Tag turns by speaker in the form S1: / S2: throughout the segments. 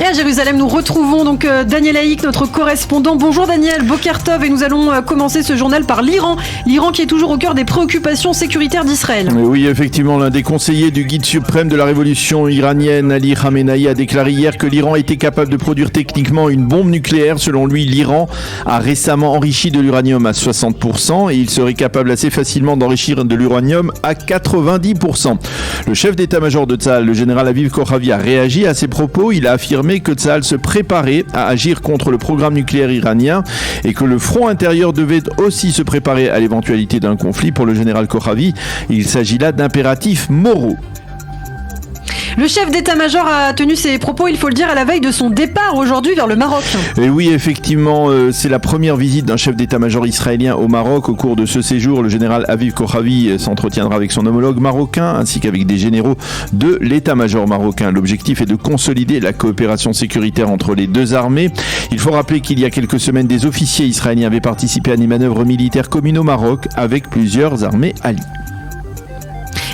S1: Et à Jérusalem, nous retrouvons donc Daniel Haïk, notre correspondant. Bonjour Daniel, Boker Tov, et nous allons commencer ce journal par l'Iran. L'Iran qui est toujours au cœur des préoccupations sécuritaires d'Israël.
S2: Oui, effectivement, l'un des conseillers du guide suprême de la révolution iranienne, Ali Khamenei, a déclaré hier que l'Iran était capable de produire techniquement une bombe nucléaire. Selon lui, l'Iran a récemment enrichi de l'uranium à 60% et il serait capable assez facilement d'enrichir de l'uranium à 90%. Le chef d'état-major de Tsahal, le général Aviv Kochavi, a réagi à ces propos. Il a affirmé que Tsahal se préparait à agir contre le programme nucléaire iranien et que le front intérieur devait aussi se préparer à l'éventualité d'un conflit. Pour le général Kochavi, il s'agit là d'impératifs moraux.
S1: Le chef d'état-major a tenu ses propos, il faut le dire, à la veille de son départ aujourd'hui vers le Maroc.
S2: Et oui, effectivement, c'est la première visite d'un chef d'état-major israélien au Maroc. Au cours de ce séjour, le général Aviv Kochavi s'entretiendra avec son homologue marocain ainsi qu'avec des généraux de l'état-major marocain. L'objectif est de consolider la coopération sécuritaire entre les deux armées. Il faut rappeler qu'il y a quelques semaines, des officiers israéliens avaient participé à des manœuvres militaires communes au Maroc avec plusieurs armées alliées.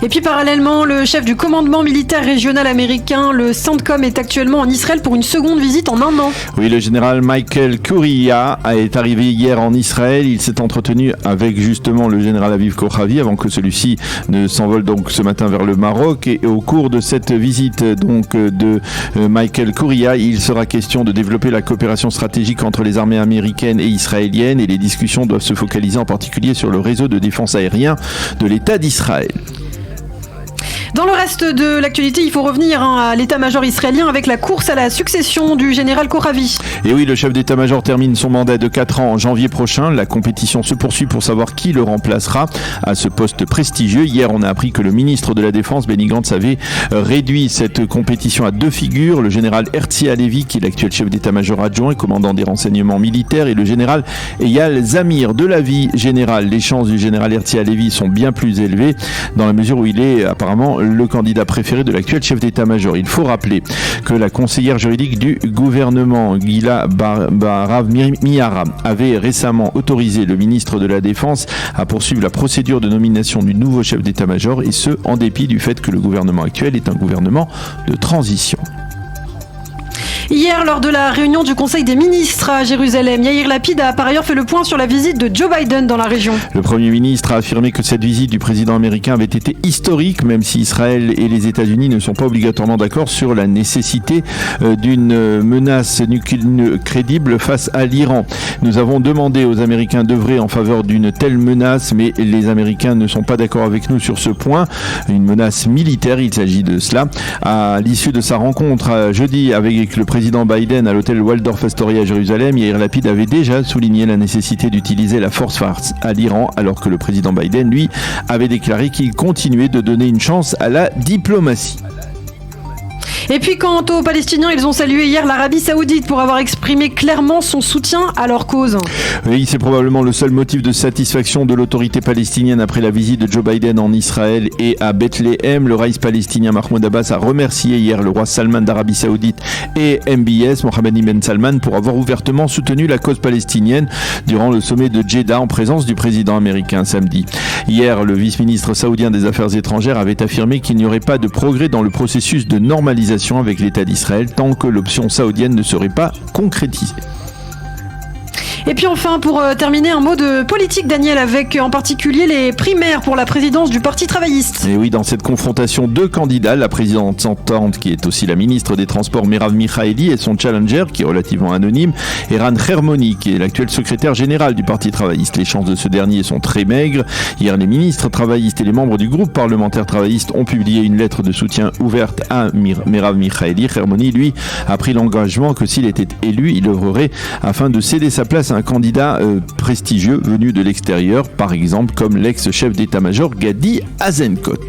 S1: Et puis parallèlement, le chef du commandement militaire régional américain, le CENTCOM, est actuellement en Israël pour une seconde visite en un an.
S2: Oui, le général Michael Kouria est arrivé hier en Israël. Il s'est entretenu avec justement le général Aviv Kochavi avant que celui-ci ne s'envole donc ce matin vers le Maroc. Et au cours de cette visite donc de Michael Kouria, il sera question de développer la coopération stratégique entre les armées américaines et israéliennes, et les discussions doivent se focaliser en particulier sur le réseau de défense aérien de l'État d'Israël.
S1: Dans le reste de l'actualité, il faut revenir à l'état-major israélien avec la course à la succession du général Kochavi.
S2: Et oui, le chef d'état-major termine son mandat de 4 ans en janvier prochain. La compétition se poursuit pour savoir qui le remplacera à ce poste prestigieux. Hier, on a appris que le ministre de la Défense, Benny Gantz, avait réduit cette compétition à 2 figures. Le général Herzi Halevi, qui est l'actuel chef d'état-major adjoint et commandant des renseignements militaires, et le général Eyal Zamir. De l'avis général, les chances du général Herzi Halevi sont bien plus élevées dans la mesure où il est apparemment le candidat préféré de l'actuel chef d'état-major. Il faut rappeler que la conseillère juridique du gouvernement, Gila Barav Miara, avait récemment autorisé le ministre de la Défense à poursuivre la procédure de nomination du nouveau chef d'état-major, et ce, en dépit du fait que le gouvernement actuel est un gouvernement de transition.
S1: Hier, lors de la réunion du Conseil des ministres à Jérusalem, Yair Lapid a par ailleurs fait le point sur la visite de Joe Biden dans la région.
S2: Le Premier ministre a affirmé que cette visite du président américain avait été historique, même si Israël et les États-Unis ne sont pas obligatoirement d'accord sur la nécessité d'une menace nucléaire crédible face à l'Iran. Nous avons demandé aux Américains d'œuvrer en faveur d'une telle menace, mais les Américains ne sont pas d'accord avec nous sur ce point. Une menace militaire, il s'agit de cela. À l'issue de sa rencontre jeudi avec le président Biden à l'hôtel Waldorf Astoria à Jérusalem, Yair Lapid avait déjà souligné la nécessité d'utiliser la force face à l'Iran, alors que le président Biden, lui, avait déclaré qu'il continuait de donner une chance à la diplomatie.
S1: Et puis quant aux Palestiniens, ils ont salué hier l'Arabie Saoudite pour avoir exprimé clairement son soutien à leur cause.
S2: Oui, c'est probablement le seul motif de satisfaction de l'autorité palestinienne après la visite de Joe Biden en Israël et à Bethléem. Le raïs palestinien Mahmoud Abbas a remercié hier le roi Salman d'Arabie Saoudite et MBS, Mohammed ibn Salman, pour avoir ouvertement soutenu la cause palestinienne durant le sommet de Jeddah en présence du président américain samedi. Hier, le vice-ministre saoudien des Affaires étrangères avait affirmé qu'il n'y aurait pas de progrès dans le processus de normalisation avec l'État d'Israël tant que l'option saoudienne ne serait pas concrétisée.
S1: Et puis enfin, pour terminer, un mot de politique, Daniel, avec en particulier les primaires pour la présidence du Parti travailliste.
S2: Et oui, dans cette confrontation, 2 candidats, la présidente sortante, qui est aussi la ministre des Transports, Merav Michaeli, et son challenger, qui est relativement anonyme, Eran Hermoni, qui est l'actuel secrétaire général du Parti travailliste. Les chances de ce dernier sont très maigres. Hier, les ministres travaillistes et les membres du groupe parlementaire travailliste ont publié une lettre de soutien ouverte à Merav Michaeli. Hermoni, lui, a pris l'engagement que s'il était élu, il œuvrerait afin de céder sa place à un candidat prestigieux venu de l'extérieur, par exemple comme l'ex-chef d'état-major Gadi Eisenkot.